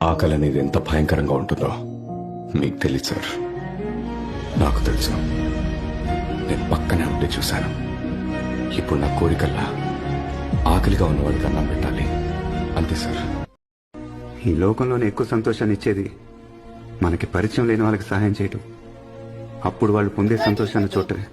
ఆకలి అనేది ఎంత భయంకరంగా ఉంటుందో మీకు తెలియదు సార్. నాకు తెలుసు. నేను పక్కనే ఉండి చూశాను. ఇప్పుడు నా కోరికల్లా ఆకలిగా ఉన్నవాడికి అన్నం పెట్టాలి, అంతే సార్. ఈ లోకంలోనే ఎక్కువ సంతోషాన్ని ఇచ్చేది మనకి పరిచయం లేని వాళ్ళకి సహాయం చేయటం. అప్పుడు వాళ్ళు పొందే సంతోషాన్ని చూడటమే.